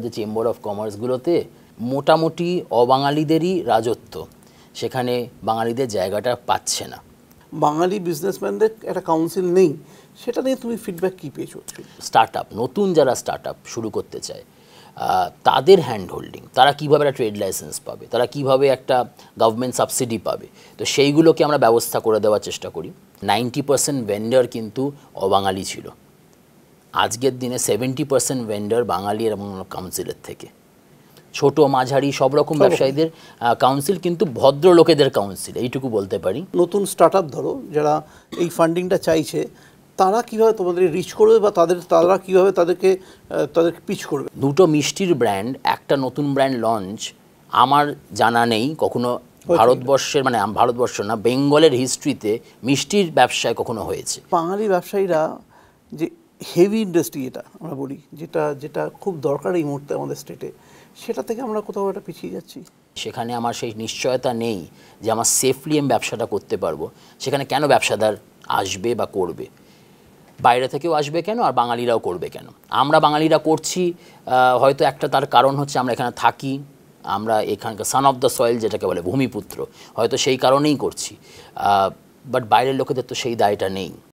যে chamber of কমার্সগুলোতে মোটামুটি অবাঙালিদেরই রাজত্ব, সেখানে বাঙালিদের জায়গাটা পাচ্ছে না। বাঙালি বিজনেসম্যানদের একটা কাউন্সিল নেই, সেটা নিয়ে তুমি ফিডব্যাক কী পেয়েছো? স্টার্ট আপ, নতুন যারা স্টার্ট আপ শুরু করতে চায় তাদের হ্যান্ড হোল্ডিং, তারা কীভাবে একটা ট্রেড লাইসেন্স পাবে, তারা কীভাবে একটা গভর্নমেন্ট সাবসিডি পাবে, তো সেইগুলোকে আমরা ব্যবস্থা করে দেওয়ার চেষ্টা করি। 90% ভেন্ডর কিন্তু অবাঙালি ছিল, আজকের দিনে 70% ভেন্ডর বাঙালি এবং কাউন্সিলের থেকে। ছোট মাঝারি সব রকম ব্যবসায়ীদের কাউন্সিল কিন্তু ভদ্রলোকেদের কাউন্সিল, এইটুকু বলতে পারি। নতুন স্টার্ট আপ ধরো যারা এই ফান্ডিংটা চাইছে, তারা কীভাবে তোমাদের রিচ করবে বা তারা কীভাবে তাদেরকে পিচ করবে? দুটো মিষ্টির ব্র্যান্ড, একটা নতুন ব্র্যান্ড লঞ্চ আমার জানা নেই কখনো ভারতবর্ষের, মানে ভারতবর্ষ না, বেঙ্গলের হিস্ট্রিতে মিষ্টির ব্যবসায় কখনো হয়েছে। বাঙালি ব্যবসায়ীরা যে হেভি ইন্ডাস্ট্রি, এটা আমরা বলি, যেটা খুব দরকার এই মুহূর্তে আমাদের স্টেটে, সেটা থেকে আমরা কোথাও একটা পিছিয়ে যাচ্ছি। সেখানে আমার সেই নিশ্চয়তা নেই যে আমার সেফলি আমি ব্যবসাটা করতে পারবো। সেখানে কেন ব্যবসাদার আসবে বা করবে? বাইরে থেকেও আসবে কেন, আর বাঙালিরাও করবে কেন? আমরা বাঙালিরা করছি হয়তো একটা তার কারণ হচ্ছে আমরা এখানে থাকি, আমরা এখানকার সান অফ দ্য সয়েল যেটাকে বলে, ভূমিপুত্র, হয়তো সেই কারণেই করছি। বাট বাইরের লোকেদের তো সেই দায়টা নেই।